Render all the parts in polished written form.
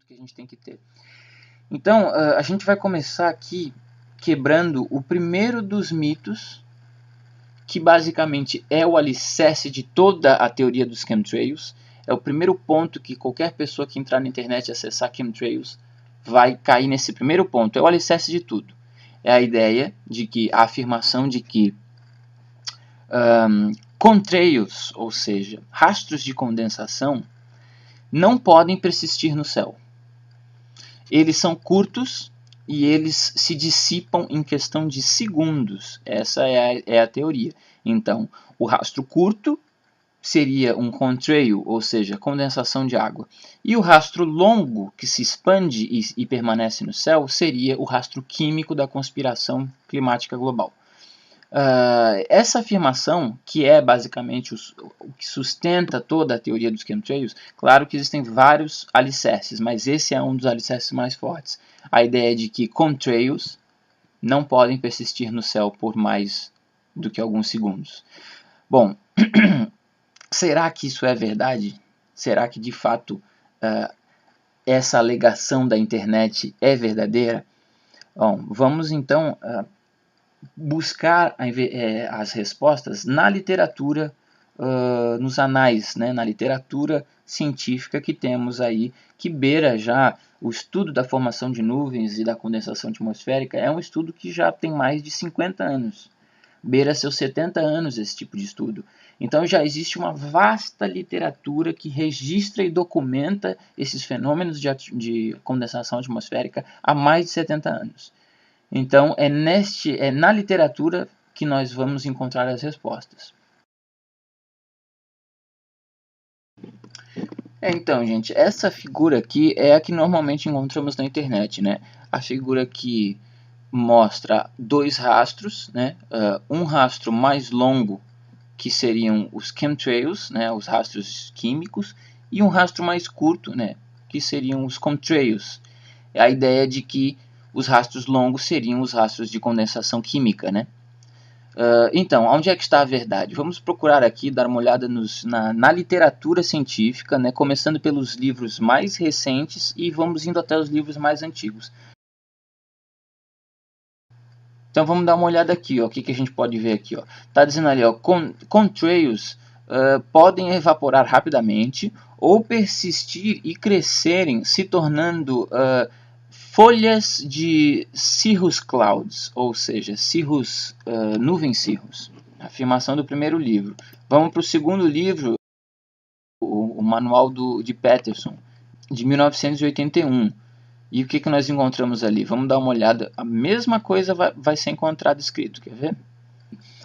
ponto que a gente tem que ter. Então, a gente vai começar aqui quebrando o primeiro dos mitos, que basicamente é o alicerce de toda a teoria dos chemtrails. É o primeiro ponto que qualquer pessoa que entrar na internet e acessar chemtrails vai cair nesse primeiro ponto. É o alicerce de tudo. É a ideia de que, a afirmação de que contrails, ou seja, rastros de condensação, não podem persistir no céu. Eles são curtos e eles se dissipam em questão de segundos. Essa é a teoria. Então, o rastro curto seria um contrail, ou seja, condensação de água. E o rastro longo, que se expande e permanece no céu, seria o rastro químico da conspiração climática global. Essa afirmação, que é basicamente o que sustenta toda a teoria dos chemtrails, claro que existem vários alicerces, mas esse é um dos alicerces mais fortes. A ideia de que contrails não podem persistir no céu por mais do que alguns segundos. Bom, será que isso é verdade? Será que de fato essa alegação da internet é verdadeira? Bom, vamos então buscar as respostas na literatura, nos anais, né, na literatura científica que temos aí, que beira já o estudo da formação de nuvens e da condensação atmosférica. É um estudo que já tem mais de 50 anos, beira seus 70 anos esse tipo de estudo. Então já existe uma vasta literatura que registra e documenta esses fenômenos de condensação atmosférica há mais de 70 anos. Então, é na literatura que nós vamos encontrar as respostas. Então, gente, essa figura aqui é a que normalmente encontramos na internet, né? A figura que mostra dois rastros, né? Um rastro mais longo, que seriam os chemtrails, né? Os rastros químicos, e um rastro mais curto, né? Que seriam os contrails. É a ideia de que os rastros longos seriam os rastros de condensação química, né? Então, onde é que está a verdade? Vamos procurar aqui, dar uma olhada na literatura científica, né? Começando pelos livros mais recentes e vamos indo até os livros mais antigos. Então, vamos dar uma olhada aqui, ó, o que a gente pode ver aqui. Está dizendo ali, ó, contrails podem evaporar rapidamente ou persistir e crescerem, se tornando folhas de cirrus clouds, ou seja, nuvens cirrus. Afirmação do primeiro livro. Vamos para o segundo livro, o manual de Peterson, de 1981. E o que nós encontramos ali? Vamos dar uma olhada. A mesma coisa vai ser encontrado escrito, quer ver?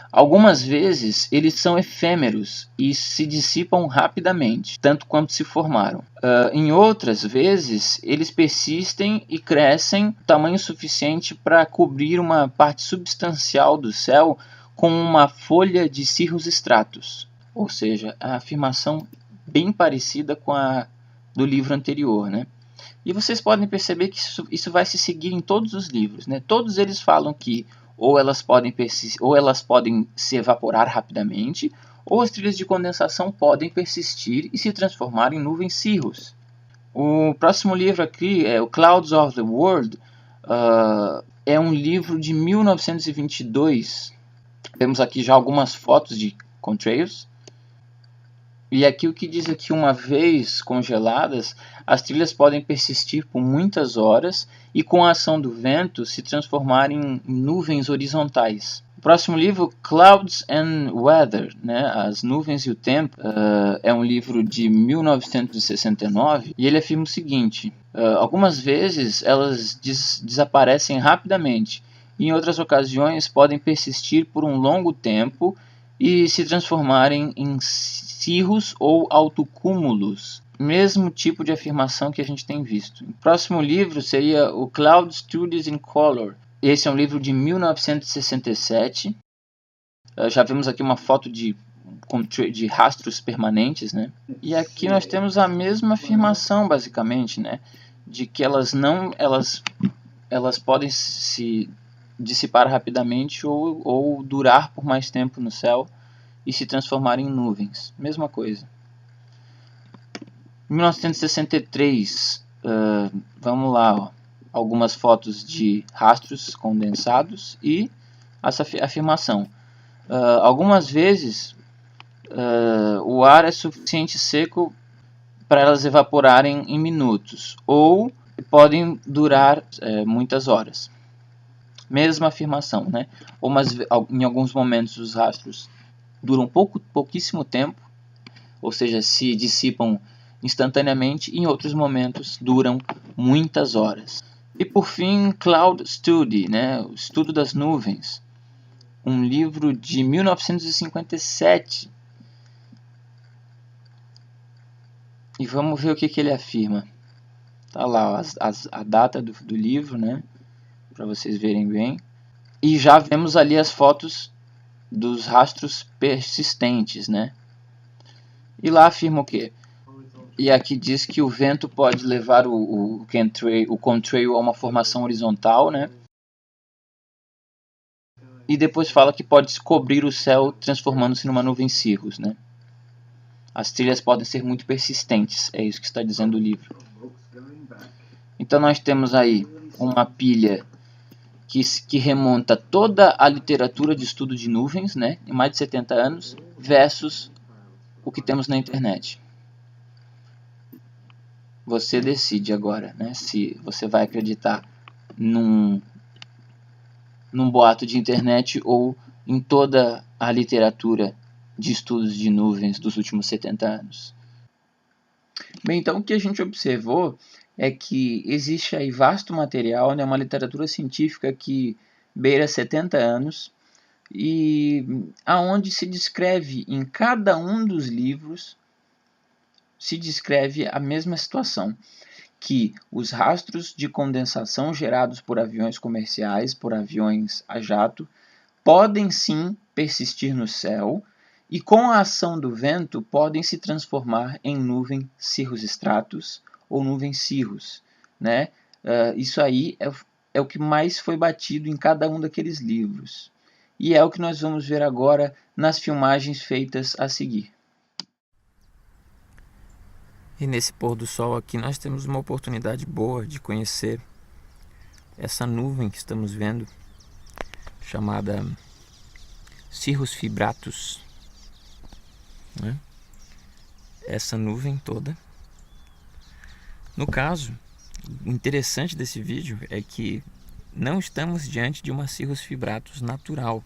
Algumas vezes eles são efêmeros e se dissipam rapidamente, tanto quanto se formaram. Em outras vezes, eles persistem e crescem tamanho suficiente para cobrir uma parte substancial do céu com uma folha de cirrus stratus. Ou seja, a afirmação bem parecida com a do livro anterior, né? E vocês podem perceber que isso vai se seguir em todos os livros, né? Todos eles falam que ou elas podem se evaporar rapidamente, ou as trilhas de condensação podem persistir e se transformar em nuvens cirrus. O próximo livro aqui é o Clouds of the World, é um livro de 1922. Temos aqui já algumas fotos de contrails. E aqui o que diz aqui, uma vez congeladas, as trilhas podem persistir por muitas horas e com a ação do vento se transformarem em nuvens horizontais. O próximo livro, Clouds and Weather, né? As Nuvens e o Tempo, é um livro de 1969 e ele afirma o seguinte: algumas vezes elas desaparecem rapidamente e em outras ocasiões podem persistir por um longo tempo e se transformarem em cirrus ou autocúmulos. Mesmo tipo de afirmação que a gente tem visto. O próximo livro seria o Cloud Studies in Color. Esse é um livro de 1967. Já vemos aqui uma foto de rastros permanentes, né? E aqui nós temos a mesma afirmação, basicamente, né? De que elas podem se dissipar rapidamente ou durar por mais tempo no céu e se transformar em nuvens. Mesma coisa. Em 1963, Vamos lá, ó, algumas fotos de rastros condensados e essa afirmação. Algumas vezes o ar é suficiente seco para elas evaporarem em minutos, ou podem durar muitas horas. Mesma afirmação, né? Em alguns momentos os rastros duram pouquíssimo tempo, ou seja, se dissipam instantaneamente, e em outros momentos duram muitas horas. E por fim, Cloud Study, né? O estudo das nuvens, um livro de 1957. E vamos ver o que ele afirma. Tá lá a data do livro, né? Para vocês verem bem. E já vemos ali as fotos dos rastros persistentes, né? E lá afirma o quê? E aqui diz que o vento pode levar o contrail a uma formação horizontal, né? E depois fala que pode cobrir o céu transformando-se numa nuvem cirrus, né? As trilhas podem ser muito persistentes, é isso que está dizendo o livro. Então nós temos aí uma pilha que remonta toda a literatura de estudo de nuvens, né, em mais de 70 anos, versus o que temos na internet. Você decide agora, né, se você vai acreditar num boato de internet ou em toda a literatura de estudos de nuvens dos últimos 70 anos. Bem, então o que a gente observou é que existe aí vasto material, né, uma literatura científica que beira 70 anos, e aonde se descreve em cada um dos livros, se descreve a mesma situação, que os rastros de condensação gerados por aviões comerciais, por aviões a jato, podem sim persistir no céu, e com a ação do vento podem se transformar em nuvem cirrus stratus ou nuvem cirrus, né? Isso aí é o que mais foi batido em cada um daqueles livros. E é o que nós vamos ver agora nas filmagens feitas a seguir. E nesse pôr do sol aqui nós temos uma oportunidade boa de conhecer essa nuvem que estamos vendo, chamada Cirrus fibratus, né? Essa nuvem toda. No caso, o interessante desse vídeo é que não estamos diante de uma Cirrus fibratus natural.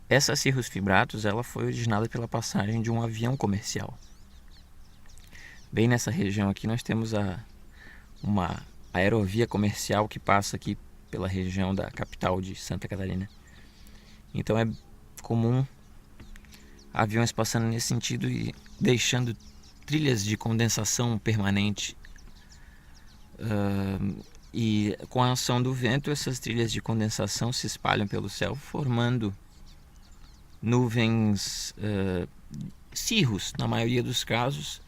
Essa Cirrus fibratus ela foi originada pela passagem de um avião comercial. Bem nessa região aqui nós temos uma aerovia comercial que passa aqui pela região da capital de Santa Catarina. Então é comum aviões passando nesse sentido e deixando trilhas de condensação permanente. E com a ação do vento, essas trilhas de condensação se espalham pelo céu, formando nuvens cirrus, na maioria dos casos.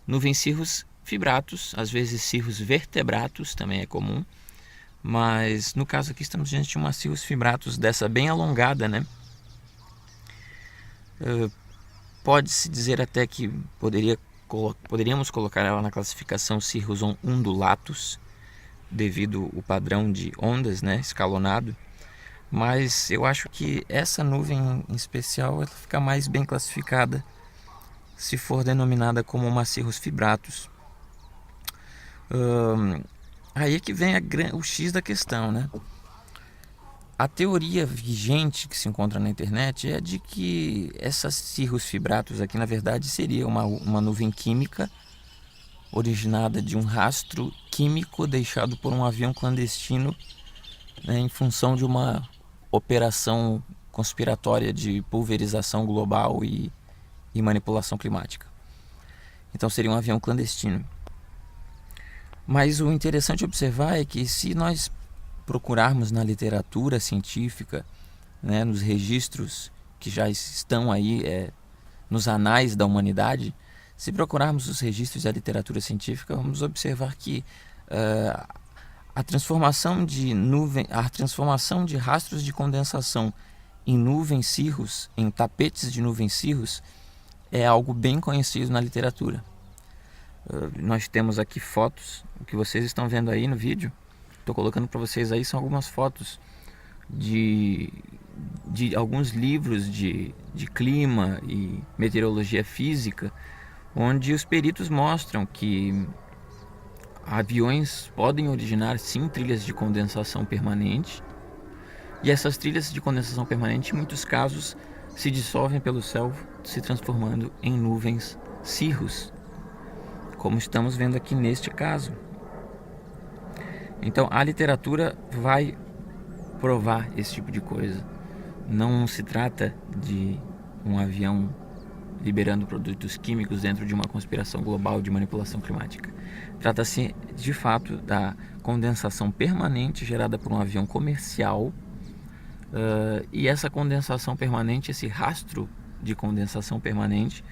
Nuvens cirrus fibratus, às vezes cirrus vertebratus também é comum. Mas no caso aqui estamos diante de uma Cirrus fibratus dessa bem alongada, né? Pode-se dizer até que poderíamos colocar ela na classificação Cirrus undulatus, devido ao padrão de ondas, né, escalonado. Mas eu acho que essa nuvem em especial ela fica mais bem classificada se for denominada como uma Cirrus fibratus. Aí é que vem o X da questão, né? A teoria vigente que se encontra na internet é de que essas Cirrus fibratus aqui, na verdade, seria uma nuvem química originada de um rastro químico deixado por um avião clandestino, né, em função de uma operação conspiratória de pulverização global e manipulação climática. Então seria um avião clandestino. Mas o interessante observar é que se nós procurarmos na literatura científica, né, nos registros que já estão aí nos anais da humanidade, se procurarmos os registros da literatura científica, vamos observar que a transformação de rastros de condensação em nuvens cirrus, em tapetes de nuvens cirrus, é algo bem conhecido na literatura. Nós temos aqui fotos, o que vocês estão vendo aí no vídeo, estou colocando para vocês aí, são algumas fotos de alguns livros de clima e meteorologia física, onde os peritos mostram que aviões podem originar sim trilhas de condensação permanente, e essas trilhas de condensação permanente em muitos casos se dissolvem pelo céu, se transformando em nuvens cirrus, como estamos vendo aqui neste caso. Então a literatura vai provar esse tipo de coisa. Não se trata de um avião liberando produtos químicos dentro de uma conspiração global de manipulação climática. Trata-se de fato da condensação permanente gerada por um avião comercial, e essa condensação permanente, esse rastro de condensação permanente,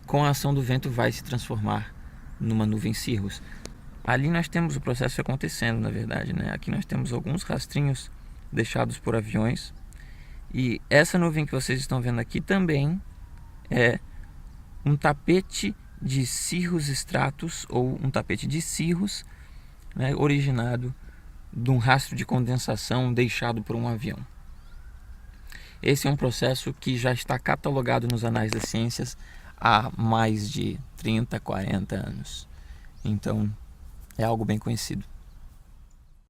com a ação do vento vai se transformar numa nuvem cirrus. Ali nós temos o processo acontecendo, na verdade, né? Aqui nós temos alguns rastrinhos deixados por aviões, e essa nuvem que vocês estão vendo aqui também é um tapete de cirrus stratus, ou um tapete de cirrus, né, originado de um rastro de condensação deixado por um avião. Esse é um processo que já está catalogado nos anais das ciências há mais de 30, 40 anos. Então, é algo bem conhecido.